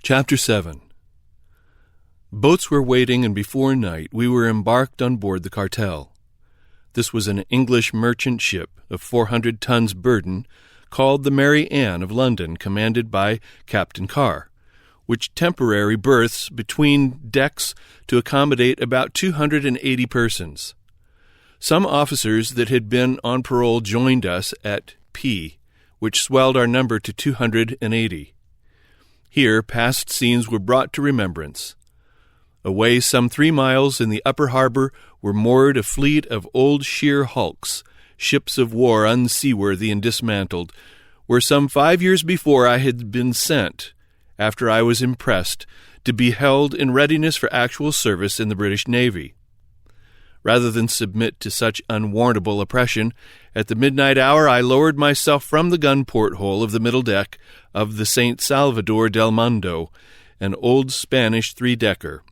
Chapter 7. Boats were waiting, and before night we were embarked on board the Cartel. This was an English merchant ship of 400 tons burden, called the Mary Ann of London, commanded by Captain Carr, which temporary berths between decks to accommodate about 280 persons. Some officers that had been on parole joined us at P, which swelled our number to 280. Here past scenes were brought to remembrance. Away some 3 miles in the upper harbor were moored a fleet of old sheer hulks, ships of war unseaworthy and dismantled, where some 5 years before I had been sent, after I was impressed, to be held in readiness for actual service in the British Navy. Rather than submit to such unwarrantable oppression, at the midnight hour I lowered myself from the gun porthole of the middle deck of the St. Salvador del Mundo, an old Spanish 3-decker,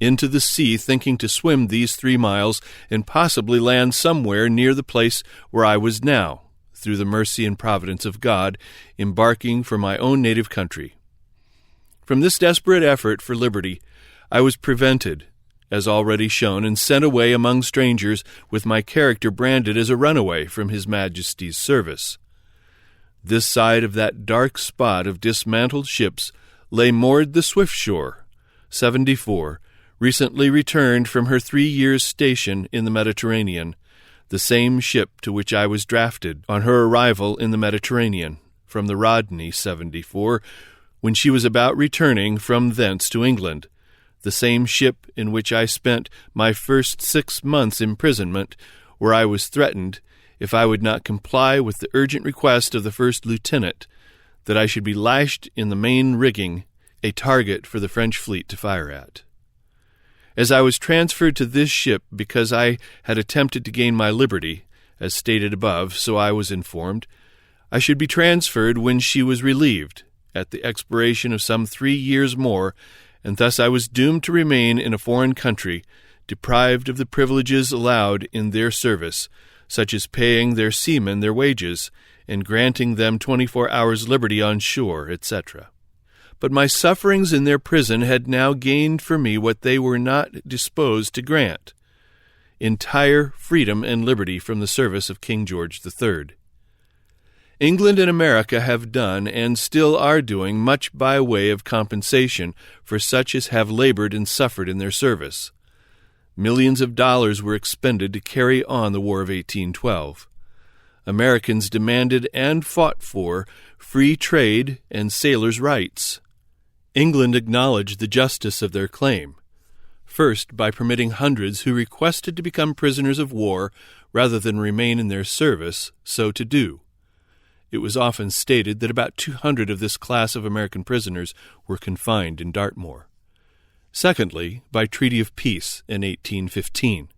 into the sea, thinking to swim these 3 miles and possibly land somewhere near the place where I was now, through the mercy and providence of God, embarking for my own native country. From this desperate effort for liberty, I was prevented, as already shown, and sent away among strangers with my character branded as a runaway from His Majesty's service. This side of that dark spot of dismantled ships lay moored the Swiftshore, 74, recently returned from her 3 years' station in the Mediterranean, the same ship to which I was drafted on her arrival in the Mediterranean from the Rodney, 74, when she was about returning from thence to England, the same ship in which I spent my first 6 months' imprisonment, where I was threatened, if I would not comply with the urgent request of the first lieutenant, that I should be lashed in the main rigging, a target for the French fleet to fire at. As I was transferred to this ship because I had attempted to gain my liberty, as stated above, so I was informed, I should be transferred when she was relieved, at the expiration of some 3 years more, and thus I was doomed to remain in a foreign country, deprived of the privileges allowed in their service, such as paying their seamen their wages, and granting them 24 hours' liberty on shore, etc. But my sufferings in their prison had now gained for me what they were not disposed to grant, entire freedom and liberty from the service of King George III. England and America have done, and still are doing, much by way of compensation for such as have labored and suffered in their service. Millions of dollars were expended to carry on the War of 1812. Americans demanded and fought for free trade and sailors' rights. England acknowledged the justice of their claim, first by permitting hundreds who requested to become prisoners of war rather than remain in their service so to do. It was often stated that about 200 of this class of American prisoners were confined in Dartmoor. Secondly, by treaty of peace in 1815.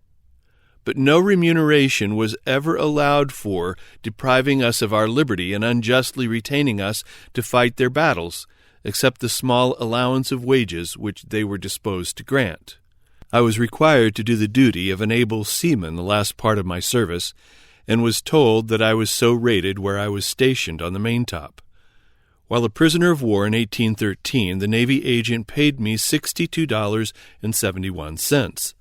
But no remuneration was ever allowed for depriving us of our liberty and unjustly retaining us to fight their battles, except the small allowance of wages which they were disposed to grant. I was required to do the duty of an able seaman the last part of my service, and was told that I was so rated where I was stationed on the maintop. While a prisoner of war in 1813, the Navy agent paid me $62.71.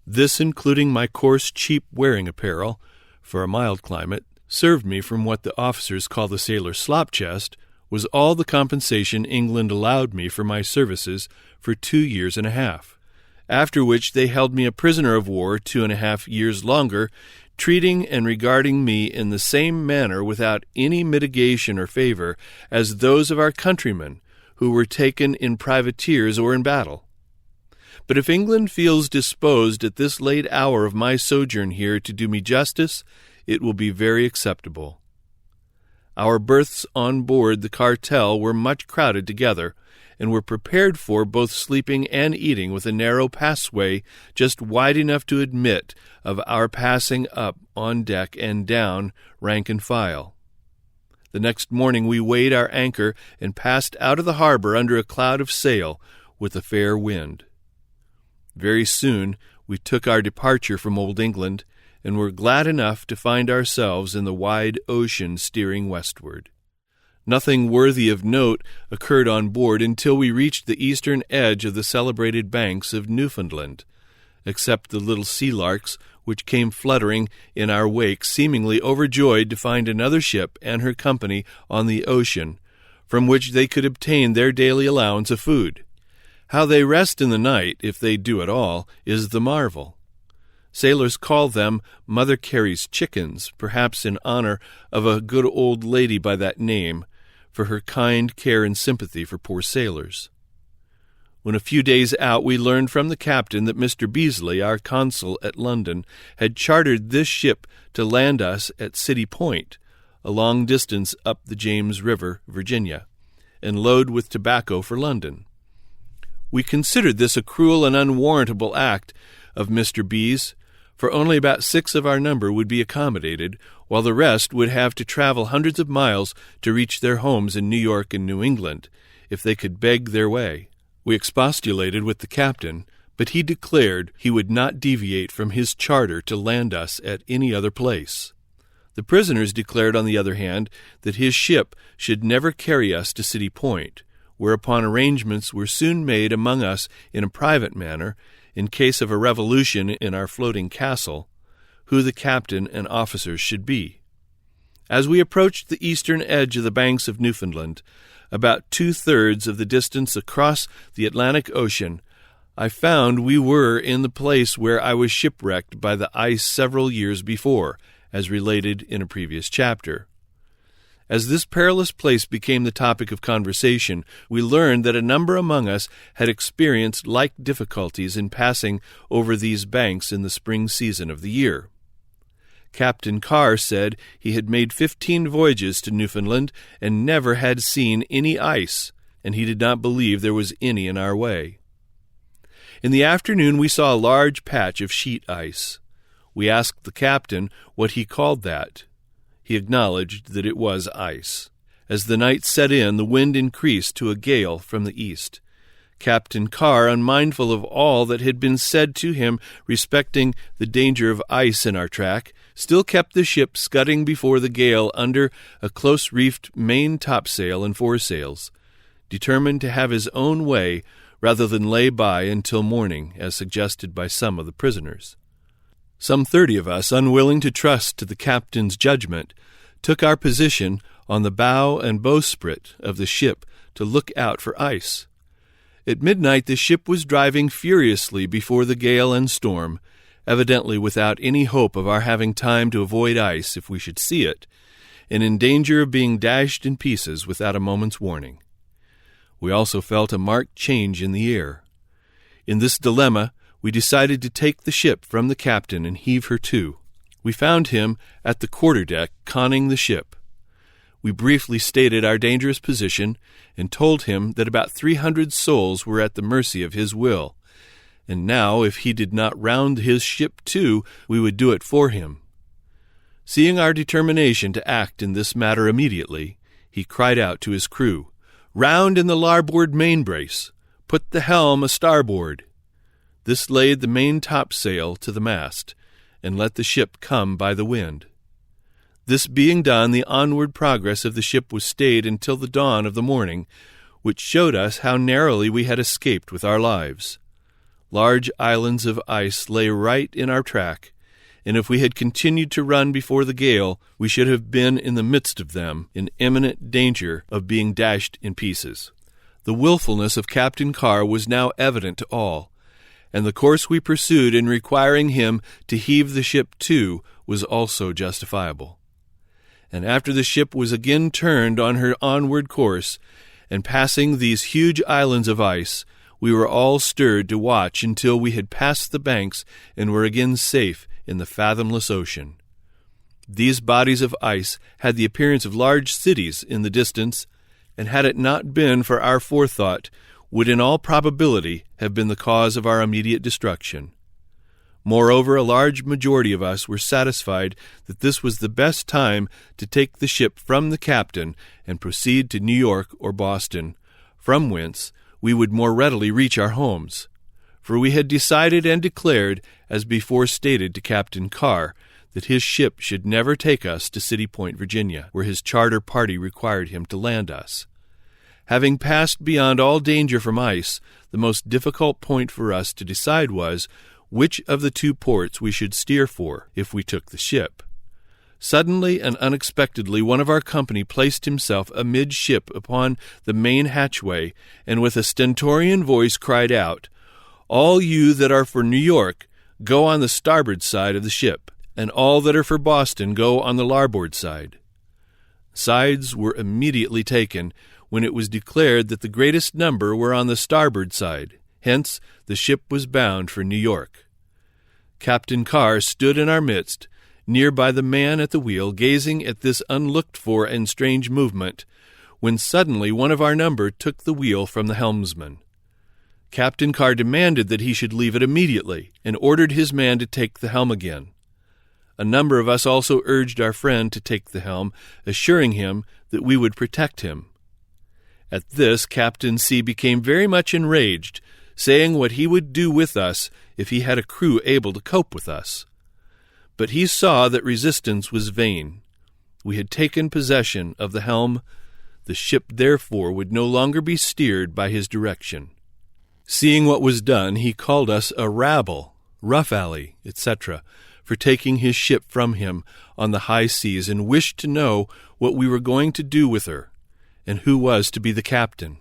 This, including my coarse, cheap wearing apparel, for a mild climate, served me from what the officers call the sailor's slop chest, was all the compensation England allowed me for my services for 2 years and a half, after which they held me a prisoner of war 2.5 years longer, treating and regarding me in the same manner without any mitigation or favor as those of our countrymen who were taken in privateers or in battle. But if England feels disposed at this late hour of my sojourn here to do me justice, it will be very acceptable. Our berths on board the Cartel were much crowded together, and were prepared for both sleeping and eating with a narrow passway just wide enough to admit of our passing up on deck and down rank and file. The next morning we weighed our anchor and passed out of the harbor under a cloud of sail with a fair wind. Very soon we took our departure from Old England, and were glad enough to find ourselves in the wide ocean steering westward. Nothing worthy of note occurred on board until we reached the eastern edge of the celebrated banks of Newfoundland, except the little sea larks which came fluttering in our wake, seemingly overjoyed to find another ship and her company on the ocean, from which they could obtain their daily allowance of food. How they rest in the night, if they do at all, is the marvel. Sailors call them Mother Carey's chickens, perhaps in honor of a good old lady by that name, for her kind care and sympathy for poor sailors. When a few days out, we learned from the captain that Mr. Beasley, our consul at London, had chartered this ship to land us at City Point, a long distance up the James River, Virginia, and load with tobacco for London. We considered this a cruel and unwarrantable act of Mr. B's, for only about 6 of our number would be accommodated, while the rest would have to travel hundreds of miles to reach their homes in New York and New England, if they could beg their way. We expostulated with the captain, but he declared he would not deviate from his charter to land us at any other place. The prisoners declared, on the other hand, that his ship should never carry us to City Point, whereupon arrangements were soon made among us in a private manner, in case of a revolution in our floating castle, who the captain and officers should be. As we approached the eastern edge of the banks of Newfoundland, about 2/3 of the distance across the Atlantic Ocean, I found we were in the place where I was shipwrecked by the ice several years before, as related in a previous chapter. As this perilous place became the topic of conversation, we learned that a number among us had experienced like difficulties in passing over these banks in the spring season of the year. Captain Carr said he had made 15 voyages to Newfoundland and never had seen any ice, and he did not believe there was any in our way. In the afternoon we saw a large patch of sheet ice. We asked the captain what he called that. He acknowledged that it was ice. As the night set in, the wind increased to a gale from the east. Captain Carr, unmindful of all that had been said to him respecting the danger of ice in our track, still kept the ship scudding before the gale under a close-reefed main topsail and foresails, determined to have his own way rather than lay by until morning, as suggested by some of the prisoners. Some 30 of us, unwilling to trust to the captain's judgment, took our position on the bow and bowsprit of the ship to look out for ice. At midnight the ship was driving furiously before the gale and storm, evidently without any hope of our having time to avoid ice if we should see it, and in danger of being dashed in pieces without a moment's warning. We also felt a marked change in the air. In this dilemma, we decided to take the ship from the captain and heave her to. We found him at the quarterdeck conning the ship. We briefly stated our dangerous position and told him that about 300 souls were at the mercy of his will, and now, if he did not round his ship to, we would do it for him. Seeing our determination to act in this matter immediately, he cried out to his crew, "Round in the larboard main brace! Put the helm a-starboard!" This laid the main topsail to the mast, and let the ship come by the wind. This being done, the onward progress of the ship was stayed until the dawn of the morning, which showed us how narrowly we had escaped with our lives. Large islands of ice lay right in our track, and if we had continued to run before the gale, we should have been in the midst of them, in imminent danger of being dashed in pieces. The willfulness of Captain Carr was now evident to all, and the course we pursued in requiring him to heave the ship to was also justifiable. And after the ship was again turned on her onward course, and passing these huge islands of ice, we were all stirred to watch until we had passed the banks and were again safe in the fathomless ocean. These bodies of ice had the appearance of large cities in the distance, and had it not been for our forethought, would in all probability have been the cause of our immediate destruction. Moreover, a large majority of us were satisfied that this was the best time to take the ship from the captain and proceed to New York or Boston, from whence we would more readily reach our homes. For we had decided and declared, as before stated to Captain Carr, that his ship should never take us to City Point, Virginia, where his charter party required him to land us. Having passed beyond all danger from ice, the most difficult point for us to decide was which of the 2 ports we should steer for if we took the ship. Suddenly and unexpectedly, one of our company placed himself amidship upon the main hatchway, and with a stentorian voice cried out, "All you that are for New York, go on the starboard side of the ship, and all that are for Boston, go on the larboard side." Sides were immediately taken, when it was declared that the greatest number were on the starboard side. Hence, the ship was bound for New York. Captain Carr stood in our midst, near by the man at the wheel, gazing at this unlooked-for and strange movement, when suddenly one of our number took the wheel from the helmsman. Captain Carr demanded that he should leave it immediately, and ordered his man to take the helm again. A number of us also urged our friend to take the helm, assuring him that we would protect him. At this, Captain C. became very much enraged, saying what he would do with us if he had a crew able to cope with us. But he saw that resistance was vain. We had taken possession of the helm. The ship therefore would no longer be steered by his direction. Seeing what was done, he called us a rabble, rough alley, etc., for taking his ship from him on the high seas, and wished to know what we were going to do with her, and who was to be the captain.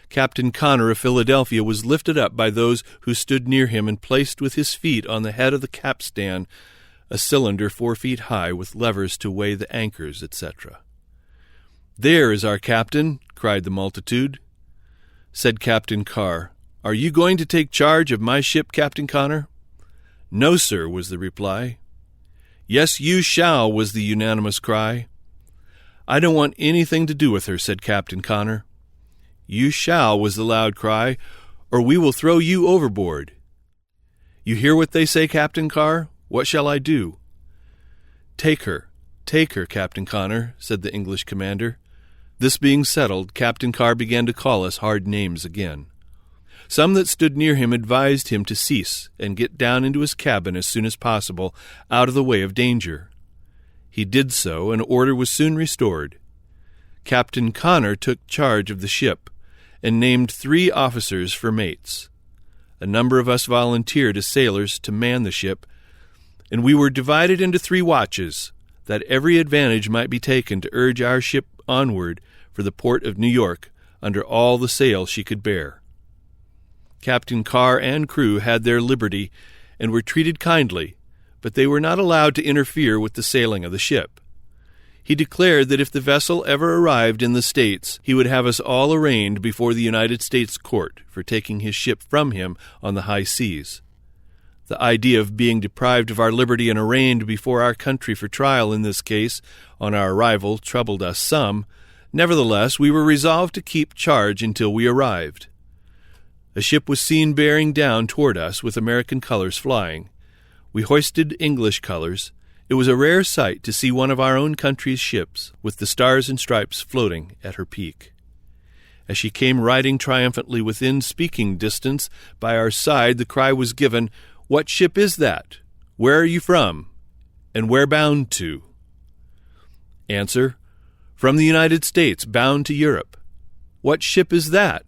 Captain Connor of Philadelphia was lifted up by those who stood near him and placed with his feet on the head of the capstan, a cylinder 4 feet high with levers to weigh the anchors, etc. "There is our captain," cried the multitude. Said Captain Carr, "Are you going to take charge of my ship, Captain Connor?" "No, sir," was the reply. "Yes, you shall," was the unanimous cry. "I don't want anything to do with her," said Captain Connor. "You shall," was the loud cry, "or we will throw you overboard." "You hear what they say, Captain Carr? What shall I do?" Take her, Captain Connor," said the English commander. This being settled, Captain Carr began to call us hard names again. Some that stood near him advised him to cease and get down into his cabin as soon as possible, out of the way of danger. He did so, and order was soon restored. Captain Connor took charge of the ship, and named 3 officers for mates. A number of us volunteered as sailors to man the ship, and we were divided into 3 watches, that every advantage might be taken to urge our ship onward for the port of New York under all the sail she could bear. Captain Carr and crew had their liberty and were treated kindly, but they were not allowed to interfere with the sailing of the ship. He declared that if the vessel ever arrived in the States, he would have us all arraigned before the United States court for taking his ship from him on the high seas. The idea of being deprived of our liberty and arraigned before our country for trial in this case, on our arrival, troubled us some. Nevertheless, we were resolved to keep charge until we arrived. A ship was seen bearing down toward us with American colors flying. We hoisted English colors. It was a rare sight to see one of our own country's ships, with the stars and stripes floating at her peak. As she came riding triumphantly within speaking distance by our side, the cry was given, "What ship is that? Where are you from? And where bound to?" Answer, "From the United States, bound to Europe." "What ship is that?"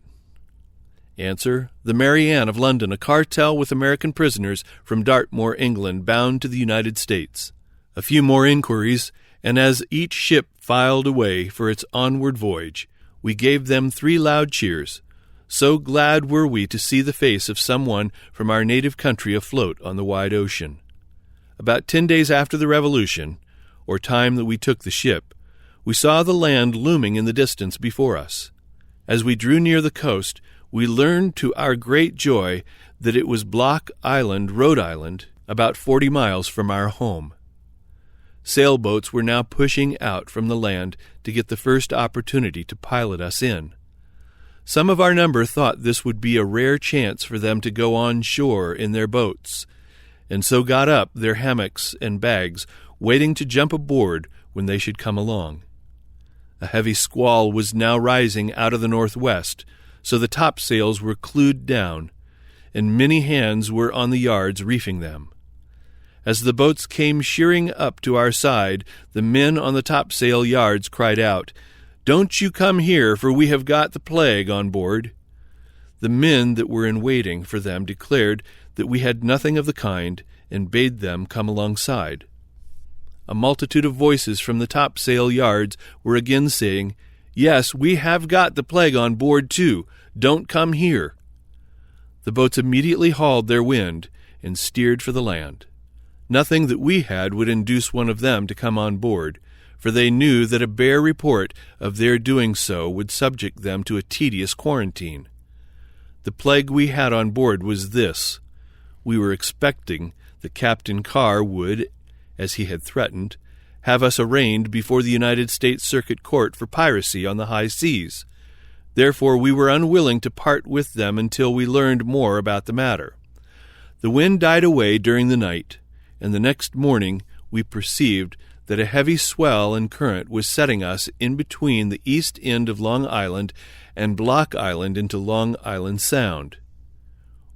Answer, "The Mary Ann of London, a cartel with American prisoners from Dartmoor, England, bound to the United States." A few more inquiries, and as each ship filed away for its onward voyage, we gave them 3 loud cheers. So glad were we to see the face of someone from our native country afloat on the wide ocean. About 10 days after the Revolution, or time that we took the ship, we saw the land looming in the distance before us. As we drew near the coast, we learned to our great joy that it was Block Island, Rhode Island, about 40 miles from our home. Sailboats were now pushing out from the land to get the first opportunity to pilot us in. Some of our number thought this would be a rare chance for them to go on shore in their boats, and so got up their hammocks and bags, waiting to jump aboard when they should come along. A heavy squall was now rising out of the northwest, so the topsails were clewed down, and many hands were on the yards reefing them. As the boats came sheering up to our side, the men on the topsail yards cried out, "Don't you come here, for we have got the plague on board." The men that were in waiting for them declared that we had nothing of the kind, and bade them come alongside. A multitude of voices from the topsail yards were again saying, "Yes, we have got the plague on board too. Don't come here." The boats immediately hauled their wind and steered for the land. Nothing that we had would induce one of them to come on board, for they knew that a bare report of their doing so would subject them to a tedious quarantine. The plague we had on board was this: we were expecting that Captain Carr would, as he had threatened, have us arraigned before the United States Circuit Court for piracy on the high seas. Therefore we were unwilling to part with them until we learned more about the matter. The wind died away during the night, and the next morning we perceived that a heavy swell and current was setting us in between the east end of Long Island and Block Island into Long Island Sound.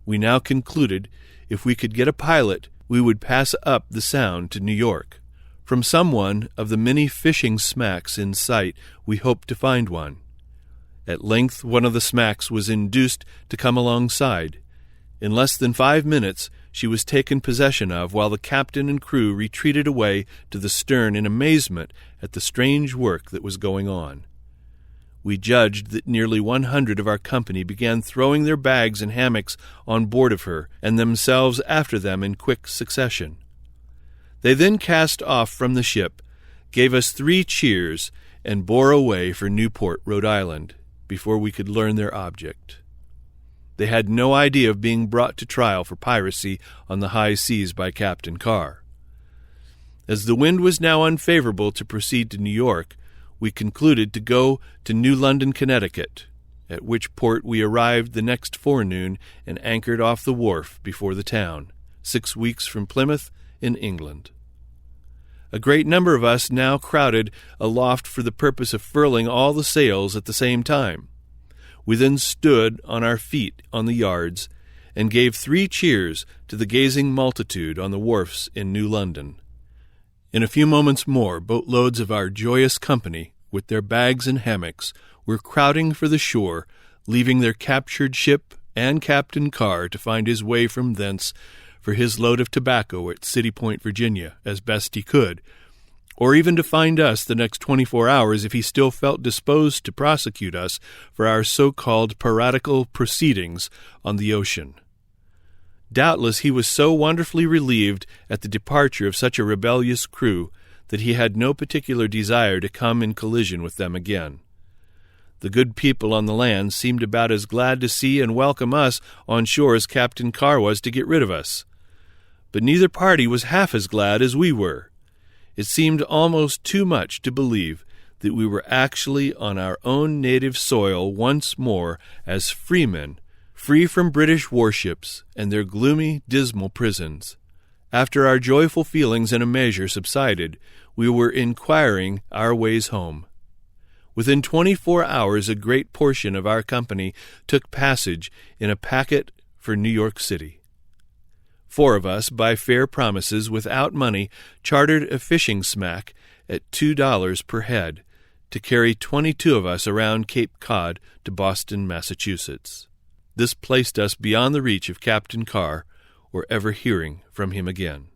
We now concluded if we could get a pilot, we would pass up the Sound to New York. From some one of the many fishing smacks in sight we hoped to find one. At length one of the smacks was induced to come alongside. In less than 5 minutes she was taken possession of, while the captain and crew retreated away to the stern in amazement at the strange work that was going on. We judged that nearly 100 of our company began throwing their bags and hammocks on board of her, and themselves after them in quick succession. They then cast off from the ship, gave us 3 cheers, and bore away for Newport, Rhode Island, before we could learn their object. They had no idea of being brought to trial for piracy on the high seas by Captain Carr. As the wind was now unfavorable to proceed to New York, we concluded to go to New London, Connecticut, at which port we arrived the next forenoon and anchored off the wharf before the town, 6 weeks from Plymouth in England. A great number of us now crowded aloft for the purpose of furling all the sails at the same time. We then stood on our feet on the yards and gave 3 cheers to the gazing multitude on the wharfs in New London. In a few moments more, boatloads of our joyous company, with their bags and hammocks, were crowding for the shore, leaving their captured ship and Captain Carr to find his way from thence for his load of tobacco at City Point, Virginia, as best he could, or even to find us the next 24 hours if he still felt disposed to prosecute us for our so-called piratical proceedings on the ocean. Doubtless he was so wonderfully relieved at the departure of such a rebellious crew that he had no particular desire to come in collision with them again. The good people on the land seemed about as glad to see and welcome us on shore as Captain Carr was to get rid of us. But neither party was half as glad as we were. It seemed almost too much to believe that we were actually on our own native soil once more as freemen, free from British warships and their gloomy, dismal prisons. After our joyful feelings in a measure subsided, we were inquiring our ways home. Within 24 hours a great portion of our company took passage in a packet for New York City. 4 of us, by fair promises, without money, chartered a fishing smack at $2 per head to carry 22 of us around Cape Cod to Boston, Massachusetts. This placed us beyond the reach of Captain Carr or ever hearing from him again.